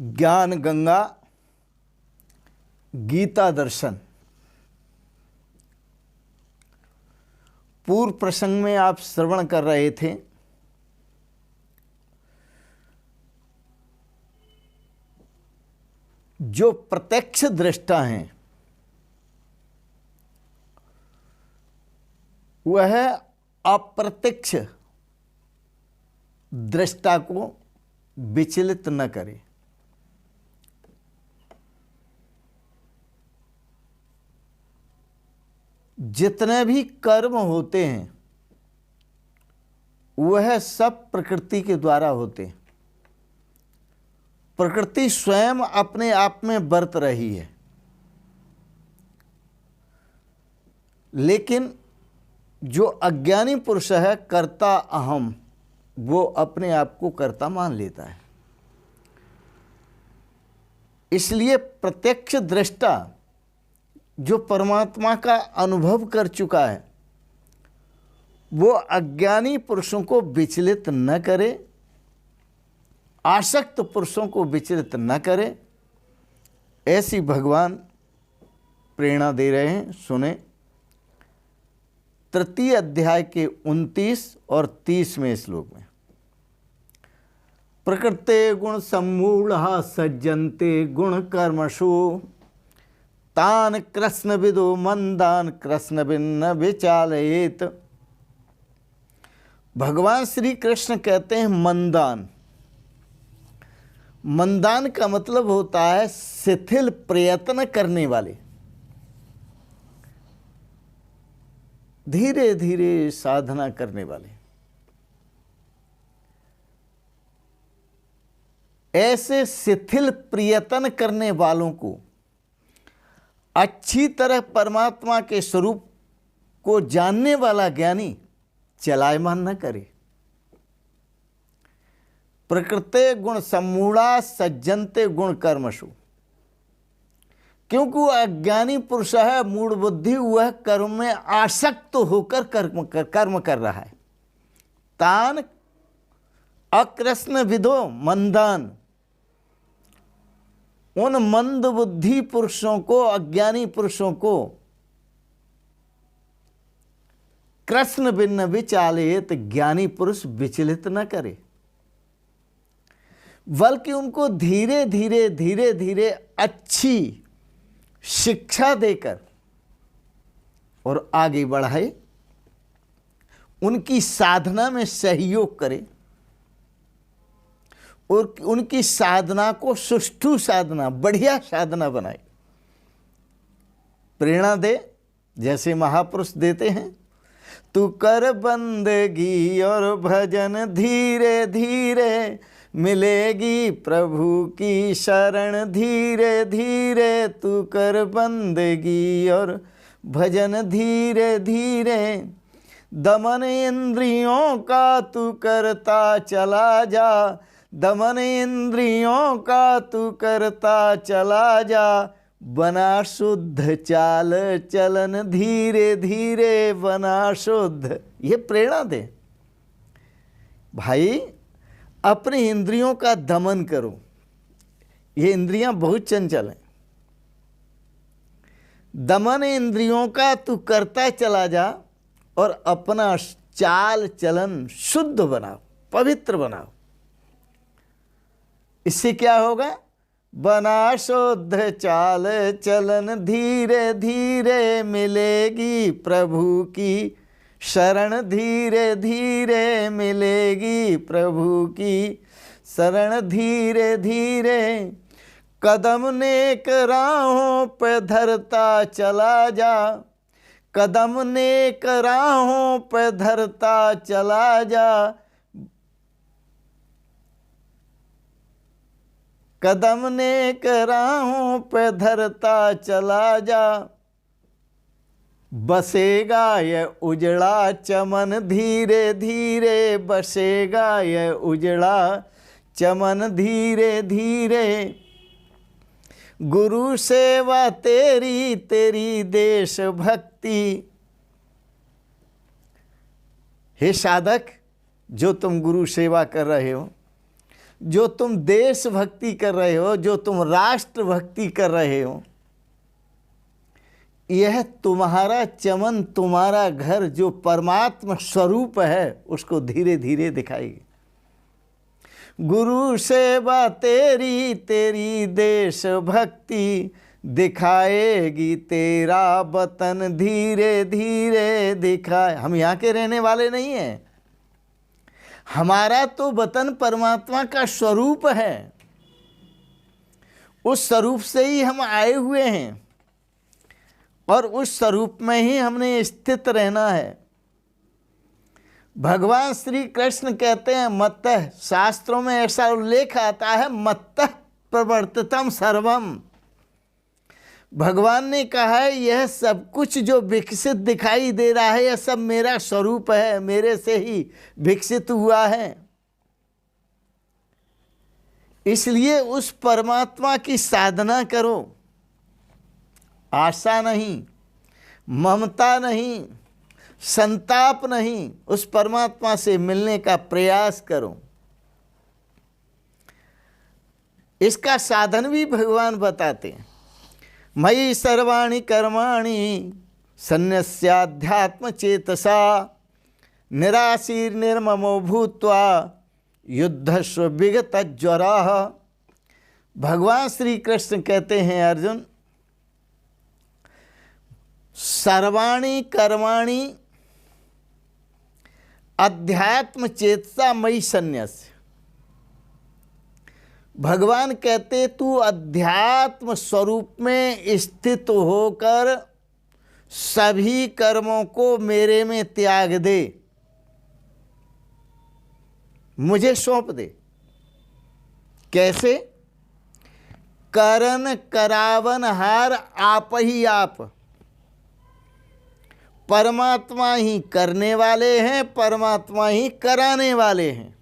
ज्ञान गंगा गीता दर्शन। पूर्व प्रसंग में आप श्रवण कर रहे थे जो प्रत्यक्ष दृष्टा हैं वह अप्रत्यक्ष दृष्टा को विचलित न करे। जितने भी कर्म होते हैं वह सब प्रकृति के द्वारा होते हैं। प्रकृति स्वयं अपने आप में बरत रही है, लेकिन जो अज्ञानी पुरुष है कर्ता अहम, वो अपने आप को कर्ता मान लेता है। इसलिए प्रत्यक्ष दृष्टा जो परमात्मा का अनुभव कर चुका है वो अज्ञानी पुरुषों को विचलित न करे, आसक्त पुरुषों को विचलित न करे। ऐसी भगवान प्रेरणा दे रहे हैं। सुने तृतीय अध्याय के 29 और 30वें श्लोक में, प्रकृते गुण सम्मूढ़ः सज्जन्ते गुण कर्मसु तान कृष्ण विदो मंदान कृष्ण भिन्न विचालयेत। भगवान श्री कृष्ण कहते हैं मंदान। मंदान का मतलब होता है शिथिल प्रयत्न करने वाले, धीरे धीरे साधना करने वाले। ऐसे शिथिल प्रयत्न करने वालों को अच्छी तरह परमात्मा के स्वरूप को जानने वाला ज्ञानी चलायमान न करे। प्रकृते गुण सम्मूढ़ा सज्जन्ते गुण कर्मसु, क्योंकि वह अज्ञानी पुरुष है, मूढ़ बुद्धि, वह कर्म में आसक्त होकर कर्म कर रहा है। तान अकृष्ण विदो मंदान, उन मंद बुद्धि पुरुषों को, अज्ञानी पुरुषों को कृष्ण भिन्न विचालयेत, ज्ञानी पुरुष विचलित न करे, बल्कि उनको धीरे धीरे धीरे धीरे अच्छी शिक्षा देकर और आगे बढ़ाए, उनकी साधना में सहयोग करे और उनकी साधना को सुष्ठु साधना, बढ़िया साधना बनाए। प्रेरणा दे जैसे महापुरुष देते हैं, तू कर बंदगी और भजन धीरे धीरे मिलेगी प्रभु की शरण धीरे धीरे। तू कर बंदगी और भजन धीरे धीरे, दमन इंद्रियों का तू करता चला जा, दमन इंद्रियों का तू करता चला जा। बना शुद्ध चाल चलन धीरे धीरे बना शुद्ध। ये प्रेरणा दे भाई, अपनी इंद्रियों का दमन करो। ये इंद्रियां बहुत चंचल हैं। दमन इंद्रियों का तू करता चला जा और अपना चाल चलन शुद्ध बनाओ, पवित्र बनाओ। इससे क्या होगा? बना शुद्ध चाल चलन धीरे धीरे मिलेगी प्रभु की शरण धीरे धीरे मिलेगी प्रभु की शरण धीरे धीरे। कदम नेक राहों पे धरता चला जा, कदम नेक राहों पे धरता चला जा। कदम नेक राहों पे धरता चला जा, बसेगा यह उजड़ा चमन धीरे धीरे, बसेगा यह उजड़ा चमन धीरे धीरे। गुरु सेवा तेरी तेरी देश भक्ति। हे साधक, जो तुम गुरु सेवा कर रहे हो, जो तुम देशभक्ति कर रहे हो, जो तुम राष्ट्रभक्ति कर रहे हो, यह तुम्हारा चमन, तुम्हारा घर जो परमात्मा स्वरूप है उसको धीरे धीरे दिखाएगी। गुरु सेवा तेरी, तेरी देशभक्ति दिखाएगी तेरा वतन धीरे धीरे दिखाए। हम यहाँ के रहने वाले नहीं हैं, हमारा तो वतन परमात्मा का स्वरूप है, उस स्वरूप से ही हम आए हुए हैं और उस स्वरूप में ही हमने स्थित रहना है। भगवान श्री कृष्ण कहते हैं मत्तः, शास्त्रों में ऐसा उल्लेख आता है, मत्तः प्रवर्तितम सर्वम। भगवान ने कहा है यह सब कुछ जो विकसित दिखाई दे रहा है यह सब मेरा स्वरूप है, मेरे से ही विकसित हुआ है। इसलिए उस परमात्मा की साधना करो, आशा नहीं, ममता नहीं, संताप नहीं, उस परमात्मा से मिलने का प्रयास करो। इसका साधन भी भगवान बताते हैं। मयि सर्वाणि कर्माणि सन्न्यस्याध्यात्म चेतसा निराशीर निर्ममो भूत्वा युद्धस्व विगत ज्वराः। भगवान श्री कृष्ण कहते हैं अर्जुन, सर्वाणि कर्माणि अध्यात्म चेतसा मयि सन्न्यस्य। भगवान कहते तू अध्यात्म स्वरूप में स्थित होकर सभी कर्मों को मेरे में त्याग दे, मुझे सौंप दे। कैसे? करन करावन हार आप ही आप। परमात्मा ही करने वाले हैं, परमात्मा ही कराने वाले हैं,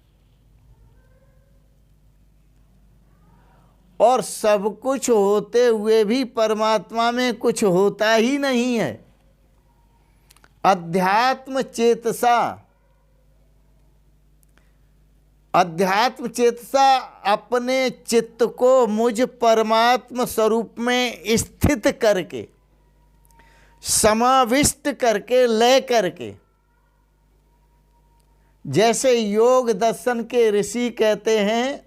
और सब कुछ होते हुए भी परमात्मा में कुछ होता ही नहीं है। अध्यात्म चेतसा, अध्यात्म चेतसा अपने चित्त को मुझ परमात्म स्वरूप में स्थित करके, समाविष्ट करके, लय करके, जैसे योग दर्शन के ऋषि कहते हैं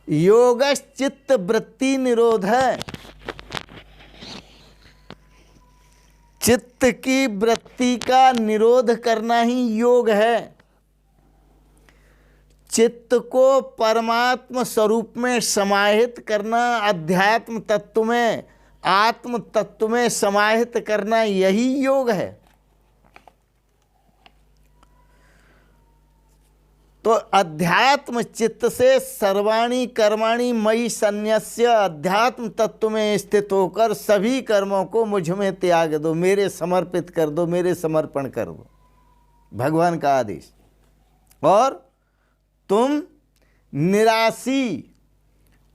योगश्चित्त वृत्ति निरोध है। चित्त की वृत्ति का निरोध करना ही योग है। चित्त को परमात्म स्वरूप में समाहित करना, अध्यात्म तत्व में, आत्म तत्व में समाहित करना, यही योग है। तो अध्यात्म चित्त से सर्वाणि कर्माणि मयि सन्न्यस्य, अध्यात्म तत्व में स्थित होकर सभी कर्मों को मुझ में त्याग दो, मेरे समर्पित कर दो, मेरे समर्पण कर दो, भगवान का आदेश। और तुम निराशी,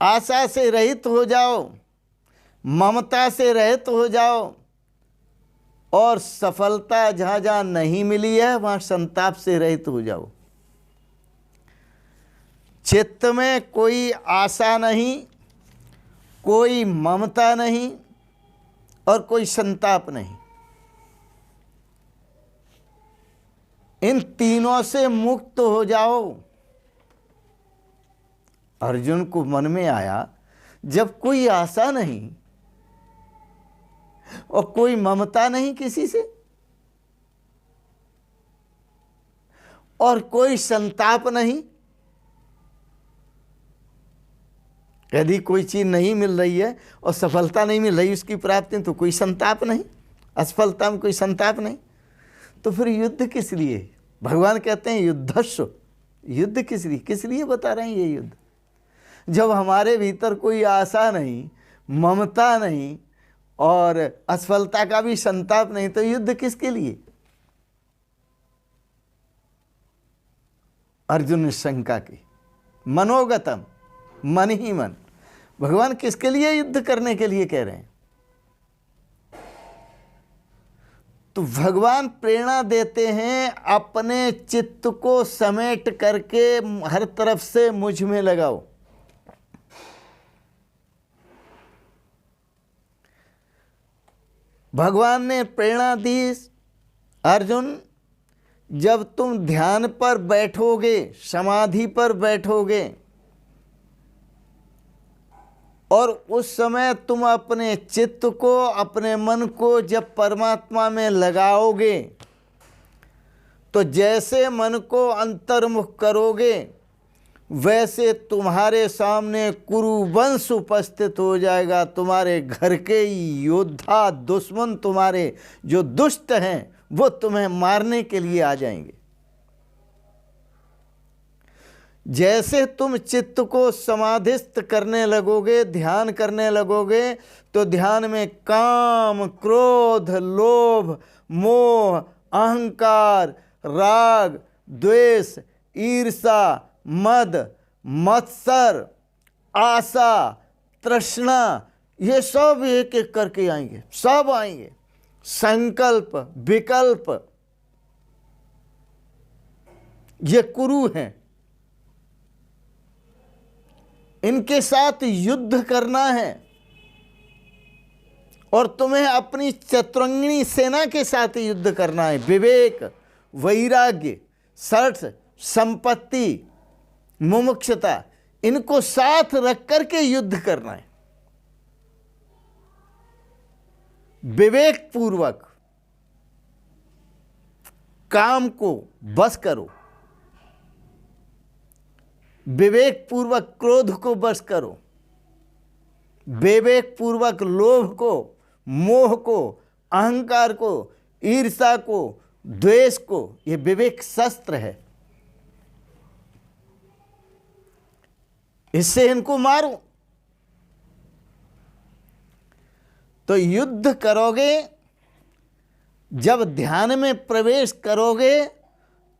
आशा से रहित हो जाओ, ममता से रहित हो जाओ, और सफलता जहाँ जहाँ नहीं मिली है वहाँ संताप से रहित हो जाओ। चित्त में कोई आशा नहीं, कोई ममता नहीं और कोई संताप नहीं। इन तीनों से मुक्त हो जाओ। अर्जुन को मन में आया जब कोई आशा नहीं और कोई ममता नहीं किसी से और कोई संताप नहीं, यदि कोई चीज़ नहीं मिल रही है और सफलता नहीं मिल रही उसकी प्राप्ति, तो कोई संताप नहीं, असफलता में कोई संताप नहीं, तो फिर युद्ध किस लिए? भगवान कहते हैं युद्धस्व, युद्ध किस लिए बता रहे हैं ये युद्ध? जब हमारे भीतर कोई आशा नहीं, ममता नहीं और असफलता का भी संताप नहीं, तो युद्ध किसके लिए? अर्जुन ने शंका की। मनोगतम, मन ही मन। भगवान किसके लिए युद्ध करने के लिए कह रहे हैं? तो भगवान प्रेरणा देते हैं, अपने चित्त को समेट करके हर तरफ से मुझ में लगाओ। भगवान ने प्रेरणा दी, अर्जुन जब तुम ध्यान पर बैठोगे, समाधि पर बैठोगे, और उस समय तुम अपने चित्त को, अपने मन को जब परमात्मा में लगाओगे, तो जैसे मन को अंतर्मुख करोगे, वैसे तुम्हारे सामने कुरुवंश उपस्थित हो जाएगा। तुम्हारे घर के योद्धा, दुश्मन तुम्हारे जो दुष्ट हैं, वो तुम्हें मारने के लिए आ जाएंगे। जैसे तुम चित्त को समाधिस्थ करने लगोगे, ध्यान करने लगोगे, तो ध्यान में काम, क्रोध, लोभ, मोह, अहंकार, राग, द्वेष, ईर्षा, मद, मत्सर, आशा, तृष्णा, ये सब एक एक करके आएंगे, सब आएंगे। संकल्प, विकल्प, ये कुरु हैं। इनके साथ युद्ध करना है, और तुम्हें अपनी चतुरंगिणी सेना के साथ युद्ध करना है। विवेक, वैराग्य, सर्थ, संपत्ति, मुमुक्षुता, इनको साथ रख करके युद्ध करना है। विवेक पूर्वक काम को बस करो, विवेक पूर्वक क्रोध को बस करो, विवेक पूर्वक लोभ को, मोह को, अहंकार को, ईर्ष्या को, द्वेष को। यह विवेक शस्त्र है, इससे इनको मारो। तो युद्ध करोगे, जब ध्यान में प्रवेश करोगे,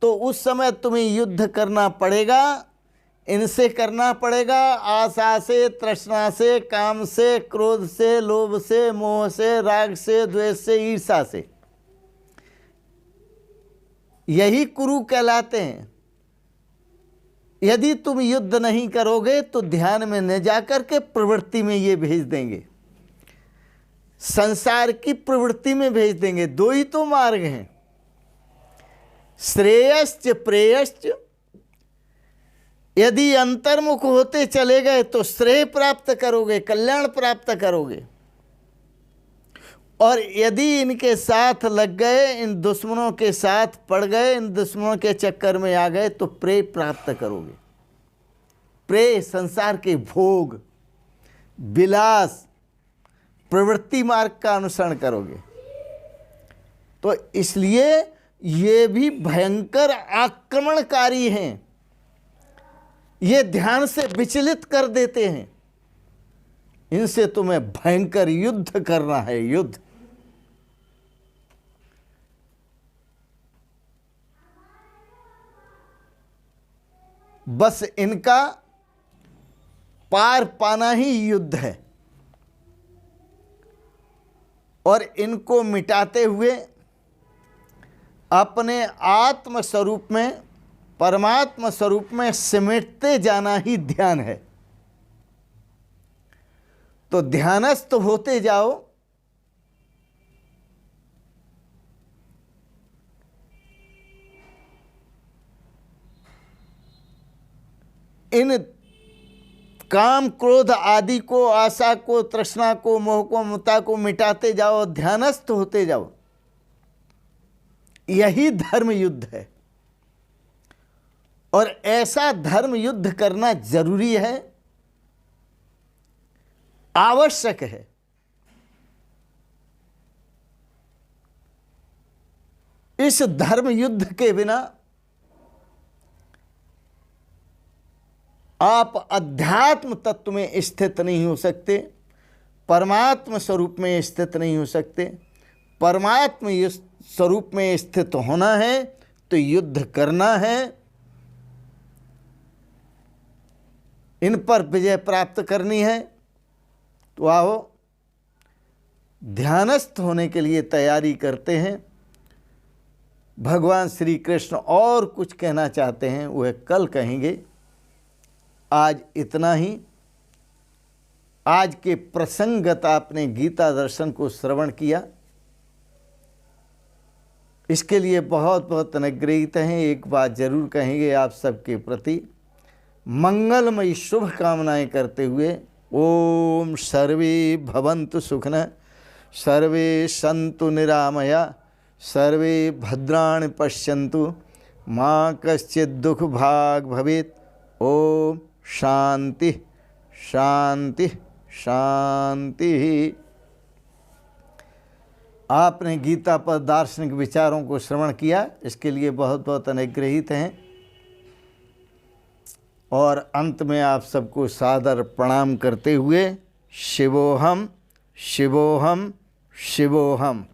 तो उस समय तुम्हें युद्ध करना पड़ेगा। इनसे करना पड़ेगा, आशा से, तृष्णा से, काम से, क्रोध से, लोभ से, मोह से, राग से, द्वेष से, ईर्ष्या से। यही कुरु कहलाते हैं। यदि तुम युद्ध नहीं करोगे तो ध्यान में न जाकर के प्रवृत्ति में ये भेज देंगे, संसार की प्रवृत्ति में भेज देंगे। दो ही तो मार्ग हैं, श्रेयश्च प्रेयश्च। यदि अंतर्मुख होते चले गए तो श्रेय प्राप्त करोगे, कल्याण प्राप्त करोगे, और यदि इनके साथ लग गए, इन दुश्मनों के साथ पड़ गए, इन दुश्मनों के चक्कर में आ गए, तो प्रेय प्राप्त करोगे। प्रेय संसार के भोग, विलास, प्रवृत्ति मार्ग का अनुसरण करोगे। तो इसलिए ये भी भयंकर आक्रमणकारी हैं, ये ध्यान से विचलित कर देते हैं। इनसे तुम्हें भयंकर युद्ध करना है, युद्ध। बस इनका पार पाना ही युद्ध है, और इनको मिटाते हुए अपने आत्म स्वरूप में, परमात्मा स्वरूप में सिमटते जाना ही ध्यान है। तो ध्यानस्थ होते जाओ, इन काम, क्रोध आदि को, आशा को, तृष्णा को, मोह को, ममता को मिटाते जाओ, ध्यानस्थ होते जाओ। यही धर्म युद्ध है, और ऐसा धर्म युद्ध करना जरूरी है, आवश्यक है। इस धर्म युद्ध के बिना आप अध्यात्म तत्व में स्थित नहीं हो सकते, परमात्म स्वरूप में स्थित नहीं हो सकते। परमात्म स्वरूप में स्थित होना है तो युद्ध करना है, इन पर विजय प्राप्त करनी है। तो आओ ध्यानस्थ होने के लिए तैयारी करते हैं। भगवान श्री कृष्ण और कुछ कहना चाहते हैं वह कल कहेंगे। आज इतना ही। आज के प्रसंगत आपने गीता दर्शन को श्रवण किया, इसके लिए बहुत बहुत अनुग्रहित हैं। एक बात जरूर कहेंगे आप सबके प्रति, मंगलमयी शुभ कामनाएं करते हुए ओम सर्वे भवन्तु सुखिनः, सर्वे सन्तु निरामया, सर्वे भद्राणि पश्यन्तु, माँ कश्चित् दुख भाग भवेत्। ओम शांति शांति शांति। आपने गीता पर दार्शनिक विचारों को श्रवण किया, इसके लिए बहुत बहुत अनुग्रहित हैं। और अंत में आप सबको सादर प्रणाम करते हुए शिवोहम शिवोहम शिवोहम।